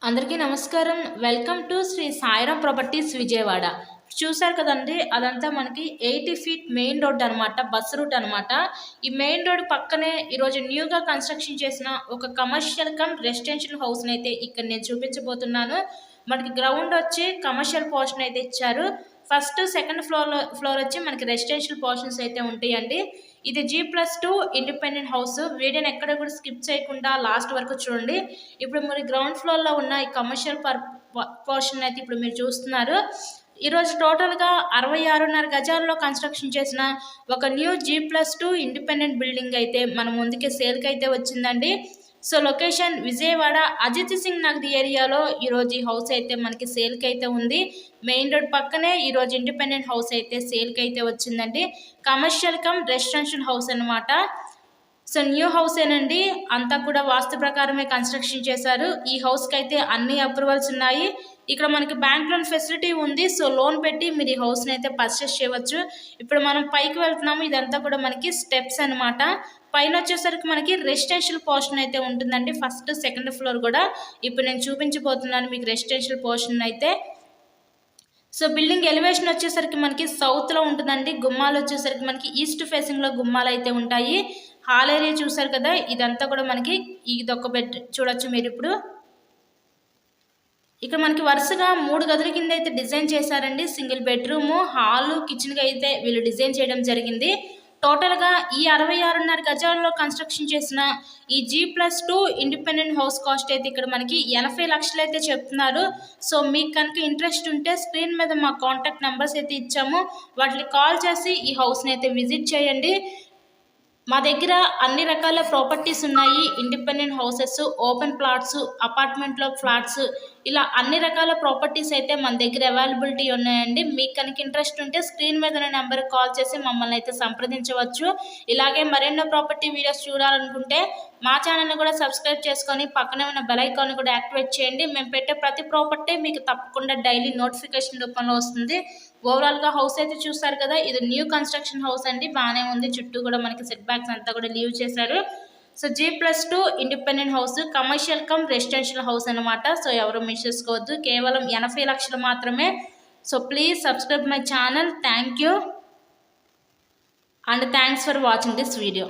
అందరికీ నమస్కారం. Welcome to Sri Sairam properties Vijayawada. చూసారు కదండి, అదంతా మనకి 80 ఫీట్ మెయిన్ రోడ్ అనమాట, బస్ రూట్ అనమాట. ఈ మెయిన్ రోడ్ పక్కనే ఈరోజు న్యూగా కన్స్ట్రక్షన్ చేసిన ఒక కమర్షియల్ కమ్ రెసిడెన్షియల్ హౌస్ని అయితే ఇక్కడ నేను చూపించబోతున్నాను. మనకి గ్రౌండ్ వచ్చి కమర్షియల్ పోర్షన్ అయితే ఇచ్చారు. ఫస్ట్ సెకండ్ ఫ్లోర్ వచ్చి మనకి రెసిడెన్షియల్ పోర్షన్స్ అయితే ఉంటాయండి. ఇది G+2 ఇండిపెండెంట్ హౌస్. వీడియోని ఎక్కడ కూడా స్కిప్ చేయకుండా లాస్ట్ వరకు చూడండి. ఇప్పుడు మరి గ్రౌండ్ ఫ్లోర్లో ఉన్న ఈ కమర్షియల్ పోర్షన్ అయితే ఇప్పుడు మీరు చూస్తున్నారు. ఈరోజు టోటల్గా 66.5 గజాల్లో కన్స్ట్రక్షన్ చేసిన ఒక న్యూ G+2 ఇండిపెండెంట్ బిల్డింగ్ అయితే మన ముందుకే సేల్కి అయితే వచ్చిందండి. సో లొకేషన్ విజయవాడ అజిత్ సింగ్ నగర్ ఏరియాలో ఈరోజు ఈ హౌస్ అయితే మనకి సేల్కి అయితే ఉంది. మెయిన్ రోడ్ పక్కనే ఈరోజు ఇండిపెండెంట్ హౌస్ అయితే సేల్కి అయితే వచ్చిందండి. కమర్షియల్ కమ్ రెసిడెన్షియల్ హౌస్ అనమాట. సో న్యూ హౌస్ ఏనండి, అంతా కూడా వాస్తు ప్రకారమే కన్స్ట్రక్షన్ చేశారు. ఈ హౌస్కి అయితే అన్ని అప్రూవల్స్ ఉన్నాయి. ఇక్కడ మనకి బ్యాంక్ లోన్ ఫెసిలిటీ ఉంది. సో లోన్ పెట్టి మీరు ఈ హౌస్ని అయితే పర్చేస్ చేయవచ్చు. ఇప్పుడు మనం పైకి వెళ్తున్నాము. ఇదంతా కూడా మనకి స్టెప్స్ అనమాట. పైన వచ్చేసరికి మనకి రెసిడెన్షియల్ పోర్షన్ అయితే ఉంటుందండి. ఫస్ట్ సెకండ్ ఫ్లోర్ కూడా ఇప్పుడు నేను చూపించబోతున్నాను మీకు రెసిడెన్షియల్ పోర్షన్ అయితే. సో బిల్డింగ్ ఎలివేషన్ వచ్చేసరికి మనకి సౌత్లో ఉంటుందండి. గుమ్మాలు వచ్చేసరికి మనకి ఈస్ట్ ఫేసింగ్లో గుమ్మాలు అయితే ఉంటాయి. హాల్ ఏరియా చూసారు కదా, ఇదంతా కూడా మనకి ఇదొక బెడ్ చూడొచ్చు మీరు. ఇప్పుడు ఇక్కడ మనకి వరుసగా 3 గదుల కింద అయితే డిజైన్ చేశారండి. సింగిల్ బెడ్రూము, హాలు, కిచెన్గా అయితే వీళ్ళు డిజైన్ చేయడం జరిగింది. టోటల్గా ఈ 66.5 గజాల్లో కన్స్ట్రక్షన్ చేసిన ఈ G+2 ఇండిపెండెంట్ హౌస్ కాస్ట్ అయితే ఇక్కడ మనకి 80 లక్షలు అయితే చెప్తున్నారు. సో మీకు కనుక ఇంట్రెస్ట్ ఉంటే స్క్రీన్ మీద మా కాంటాక్ట్ నెంబర్స్ అయితే ఇచ్చాము, వాటిని కాల్ చేసి ఈ హౌస్ని అయితే విజిట్ చేయండి. మా దగ్గర అన్ని రకాల ప్రాపర్టీస్ ఉన్నాయి. ఇండిపెండెంట్ హౌసెస్, ఓపెన్ ప్లాట్స్, అపార్ట్మెంట్లో ఫ్లాట్స్, ఇలా అన్ని రకాల ప్రాపర్టీస్ అయితే మన దగ్గర అవైలబిలిటీ ఉన్నాయండి. మీకు కనుక ఇంట్రెస్ట్ ఉంటే స్క్రీన్ మీద ఉన్న నెంబర్కి కాల్ చేసి మమ్మల్ని అయితే సంప్రదించవచ్చు. ఇలాగే మరెన్నో ప్రాపర్టీ వీడియోస్ చూడాలనుకుంటే మా ఛానల్ని కూడా సబ్స్క్రైబ్ చేసుకొని పక్కనే ఉన్న బెల్ ఐకాన్ని కూడా యాక్టివేట్ చేయండి. మేము పెట్టే ప్రతి ప్రాపర్టీ మీకు తప్పకుండా డైలీ నోటిఫికేషన్ రూపంలో వస్తుంది. ఓవరాల్గా హౌస్ అయితే చూస్తారు కదా, ఇది న్యూ కన్స్ట్రక్షన్ హౌస్ అండి. బాగానే ఉంది. చుట్టూ కూడా మనకి సెట్ బ్యాక్స్ అంతా కూడా లీవ్ చేశారు. So G+2 independent house, commercial come residential house అనమాట. సో ఎవరు మిస్ చేసుకోవద్దు. కేవలం 80 లక్షలు మాత్రమే. So please subscribe my channel. Thank you and thanks for watching this video.